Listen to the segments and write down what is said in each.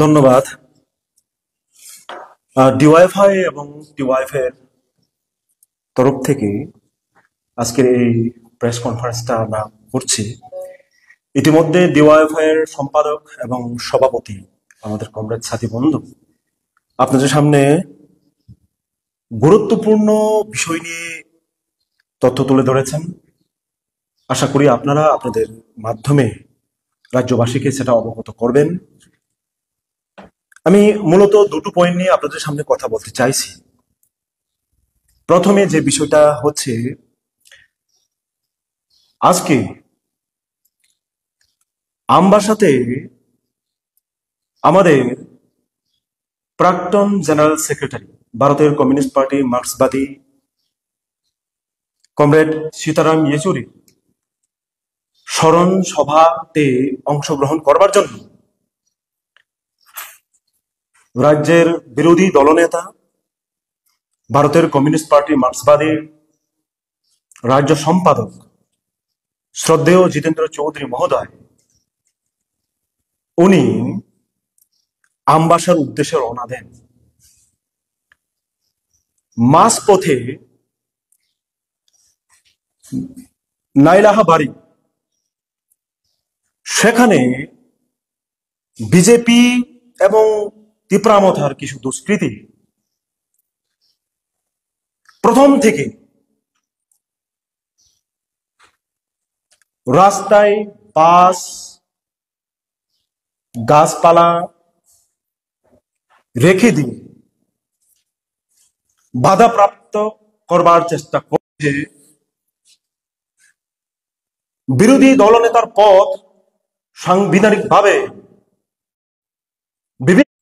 ধন্যবাদ। ডিওয়াইফাই এবং টিওয়াইফ এর তরফ থেকে আজকের এই প্রেস কনফারেন্সটা আমরা করছি। ইতিমধ্যে ডিওয়াইফাই এর সম্পাদক এবং সভাপতি আমাদের কমরেড সাথী বন্ধু আপনাদের সামনে গুরুত্বপূর্ণ বিষয় নিয়ে তথ্য তুলে ধরেছেন। আশা করি আপনারা আপনাদের মাধ্যমে রাজ্যবাসীকে সেটা অবগত করবেন। আমি মূলত দুটো পয়েন্ট নিয়ে আপনাদের সামনে কথা বলতে চাইছি। প্রথমে যে বিষয়টা হচ্ছে, আজকে আমবাসাতে আমাদের প্রাক্তন জেনারেল সেক্রেটারি, ভারতের কমিউনিস্ট পার্টি মার্ক্সবাদী কমরেড সীতারাম ইয়েচুরি স্মরণ সভাতে অংশগ্রহণ করবার জন্য রাজ্যের বিরোধী দলনেতা, ভারতের কমিউনিস্ট পার্টি মার্ক্সবাদী রাজ্য সম্পাদক শ্রদ্ধেয় জিতেন্দ্র চৌধুরী মহোদয়, উনি আমবাসার উদ্দেশ্যে রওনা দেন। মাঝপথে নাইলাহা বাড়ি, সেখানে বিজেপি এবং তিপ্রামথার কিছু দুষ্কৃতী প্রথম থেকে রাস্তায় বাস, গাছপালা রেখে দিয়ে বাধাপ্রাপ্ত করবার চেষ্টা করছে। বিরোধী দলনেতার পদ সাংবিধানিকভাবে বিভিন্ন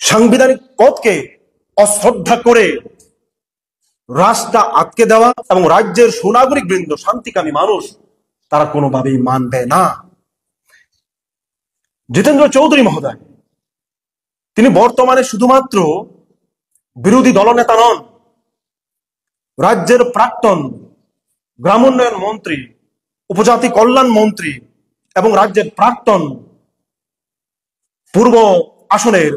সাংবিধানিক পদকে অশ্রদ্ধা করে রাস্তা আটকে দেওয়া এবং রাজ্যের সুনাগরিক বৃন্দ, শান্তিকামী মানুষ, তারা কোনোভাবেই মানবে না। জিতেন্দ্র চৌধুরী মহোদয়, তিনি বর্তমানে শুধুমাত্র বিরোধী দলনেতা নন, রাজ্যের প্রাক্তন গ্রামোন্নয়ন মন্ত্রী, উপজাতি কল্যাণ মন্ত্রী এবং রাজ্যের প্রাক্তন পূর্ব আসনের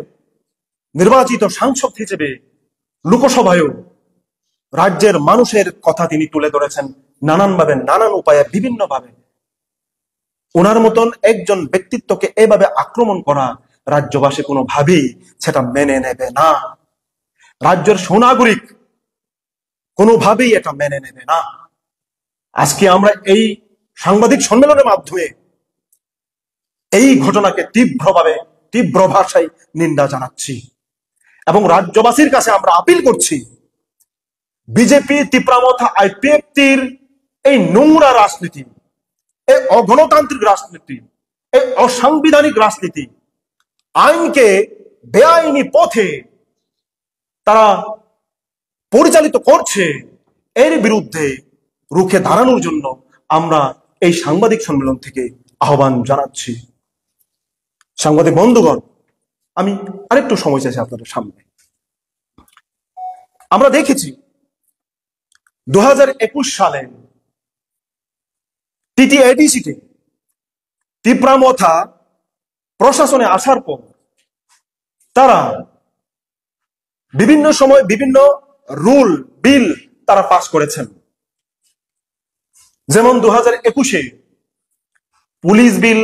নির্বাচিত সাংসদ হিসেবে লোকসভায়ও রাজ্যের মানুষের কথা তিনি তুলে ধরেছেন নানানভাবে, নানান উপায়ে, বিভিন্নভাবে। ওনার মতন একজন ব্যক্তিত্বকে এভাবে আক্রমণ করা রাজ্যবাসী কোনোভাবেই সেটা মেনে নেবে না। রাজ্যের সুনাগরিক কোনোভাবেই এটা মেনে নেবে না। আজকে আমরা এই সাংবাদিক সম্মেলনের মাধ্যমে এই ঘটনাকে তীব্র ভাষায় নিন্দা জানাচ্ছি এবং রাজ্যবাসীর কাছে আমরা আপিল করছি, বিজেপি, তিপ্রামথা, আইপিএফটির এই নোংরা রাজনীতি, এই অগণতান্ত্রিক রাজনীতি, এই অসাংবিধানিক রাজনীতি, আইনকে বেআইনি পথে তারা পরিচালিত করছে, এর বিরুদ্ধে রুখে দাঁড়ানোর জন্য আমরা এই সাংবাদিক সম্মেলন থেকে আহ্বান জানাচ্ছি। সাংবাদিক বন্ধুগণ, আমি আরেকটু সময় চাইছি আপনাদের সামনে। আমরা দেখেছি 2021 সালে টিটিএডিসিতে তিপ্রামথা প্রশাসনে আসার পর তারা বিভিন্ন সময় বিভিন্ন রুল, বিল তারা পাস করেছেন। যেমন 2021-এ পুলিশ বিল,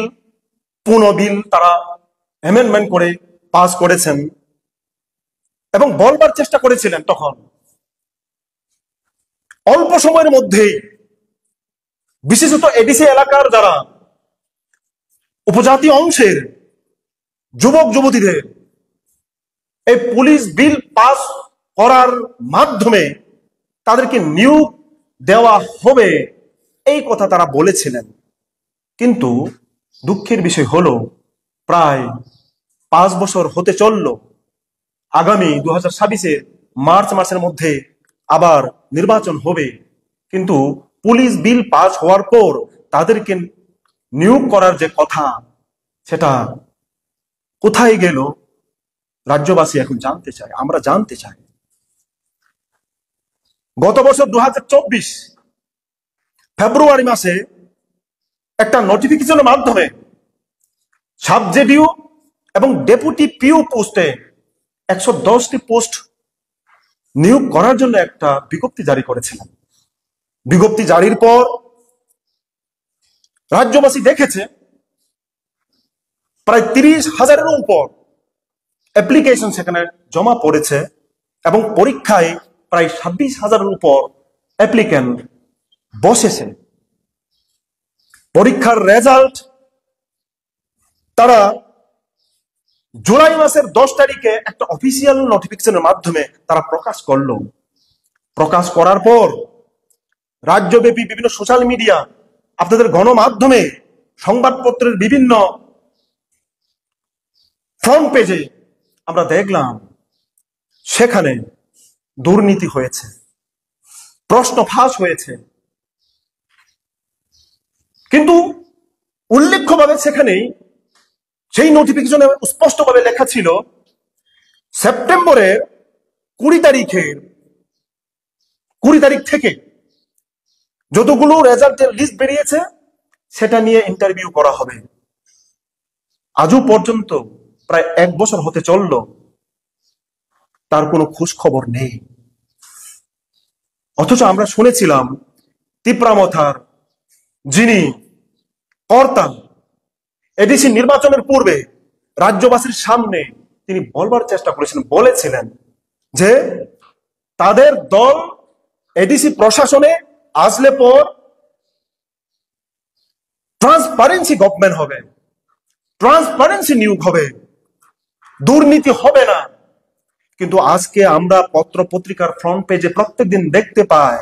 পুনঃ বিল তারা অ্যামেন্ডমেন্ট করে পাস করেছেন এবং বলবার চেষ্টা করেছিলেন তখন অল্প সময়ের মধ্যেই বিশেষত এডিসি এলাকার যারা উপজাতি অংশের যুবক যুবতীদের এই পুলিশ বিল পাস করার মাধ্যমে তাদেরকে নিয়োগ দেওয়া হবে, এই কথা তারা বলেছিলেন। কিন্তু দুঃখের বিষয় হলো, প্রায় 5 বছর হতে চলল, আগামী 2026-এর মার্চ মাসের মধ্যে আবার নির্বাচন হবে, কিন্তু পুলিশ বিল পাস হওয়ার পর তাদেরকে নিয়োগ করার যে কথা, সেটা কোথায় গেল রাজ্যবাসী এখন জানতে চায়, আমরা জানতে চাই। গত বছর 2024 ফেব্রুয়ারি মাসে একটা নোটিফিকেশনের মাধ্যমে সাব জেডিও এবং ডেপুটি পিও পোস্টে 110টি পোস্ট নিয়োগ করার জন্য একটা বিজ্ঞপ্তি জারি করেছিলেন। বিজ্ঞপ্তি জারির পর রাজ্যবাসী দেখেছে প্রায় 30,000-এরও উপর অ্যাপ্লিকেশন সেখানে জমা পড়েছে এবং পরীক্ষায় প্রায় 26,000-এর উপর অ্যাপ্লিক্যান্ট বসেছে। পরীক্ষার রেজাল্ট তারা জুলাই মাসের 10 তারিখে একটা অফিসিয়াল নোটিফিকেশনের মাধ্যমে তারা প্রকাশ করলো। প্রকাশ করার পর রাজ্যব্যাপী বিভিন্ন সোশ্যাল মিডিয়া, আপনাদের গণমাধ্যমে, সংবাদপত্রের বিভিন্ন ফ্রন্ট পেজে আমরা দেখলাম সেখানে দুর্নীতি হয়েছে, প্রশ্ন ফাঁস হয়েছে। কিন্তু উল্লেখ্যভাবে সেখানে সেই নোটিফিকেশনে স্পষ্টভাবে লেখা ছিল সেপ্টেম্বরের 20 তারিখ থেকে যতগুলো রেজাল্টের লিস্ট বেরিয়েছে সেটা নিয়ে ইন্টারভিউ করা হবে। আজও পর্যন্ত প্রায় 1 বছর হতে চলল, তার কোনো খোঁজ খবর নেই। অথচ আমরা শুনেছিলাম তিপ্রামথার যিনি কর্তা, এডিসি নির্বাচনের পূর্বে রাজ্যবাসীর সামনে তিনি বলবার চেষ্টা করেছিলেন, বলেছিলেন যে তাদের দল এডিসি প্রশাসনে আসলে পর ট্রান্সপারেন্সি গভর্নমেন্ট হবে, ট্রান্সপারেন্সি নিয়োগ হবে, দুর্নীতি হবে না। কিন্তু আজকে আমরা পত্র পত্রিকার ফ্রন্ট পেজে প্রত্যেকদিন দেখতে পাই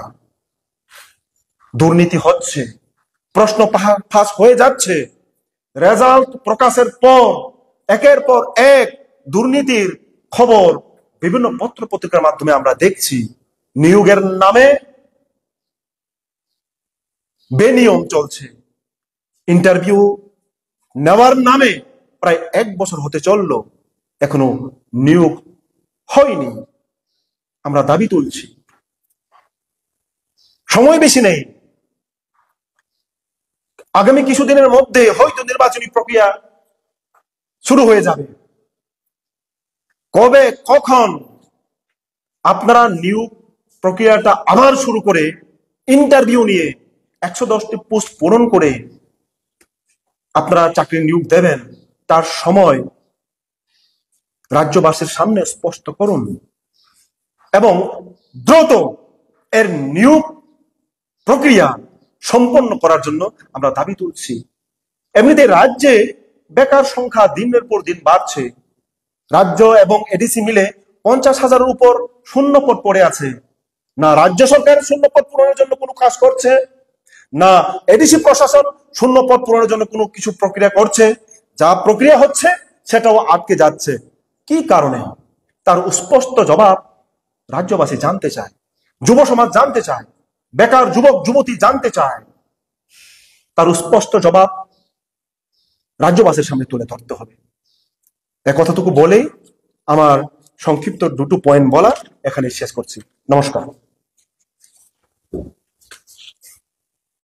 দুর্নীতি হচ্ছে, প্রশ্ন ফাঁস হয়ে যাচ্ছে। রেজাল্ট প্রকাশের পর একের পর এক দুর্নীতির খবর বিভিন্ন পত্র পত্রিকার মাধ্যমে আমরা দেখছি। নিয়োগের নামে বেনিয়ম চলছে, ইন্টারভিউ নেওয়ার নামে প্রায় 1 বছর হতে চলল, এখনো নিয়োগ হয়নি। আমরা দাবি তুলছি, সময় বেশি নেই, আগামী কিছুদিনের মধ্যে হয়তো নির্বাচনী প্রক্রিয়া শুরু হয়ে যাবে। কবে কখন আপনারা নিয়োগ প্রক্রিয়াটা আবার শুরু করে ইন্টারভিউ নিয়ে 110টি পোস্ট পূরণ করে আপনারা চাকরি নিয়োগ দেবেন, তার সময় রাজ্যবাসীর সামনে স্পষ্ট করুন এবং দ্রুত এর নিয়োগ প্রক্রিয়া সম্পন্ন করার জন্য আমরা দাবি তুলছি। এমনিতে রাজ্যে বেকার সংখ্যা দিনের পর দিন বাড়ছে। রাজ্য এবং এডিসি মিলে 50,000-এর উপর শূন্য পদ পড়ে আছে। না রাজ্য সরকার শূন্য পদ পূরণের জন্য কোনো কাজ করছে, না এডিসি প্রশাসন শূন্য পদ পূরণের জন্য কোনো কিছু প্রক্রিয়া করছে। যা প্রক্রিয়া হচ্ছে সেটাও আটকে যাচ্ছে। কি কারণে? তার স্পষ্ট জবাব রাজ্যবাসী জানতে চায়, যুব সমাজ জানতে চায়, বেকার যুবক যুবতী জানতে চায়। তার স্পষ্ট জবাব রাজ্যবাসীর সামনে তুলে ধরতে হবে। এ কথাটুকু বলেই আমার সংক্ষিপ্ত দুটো পয়েন্ট বলা এখানে শেষ করছি। নমস্কার।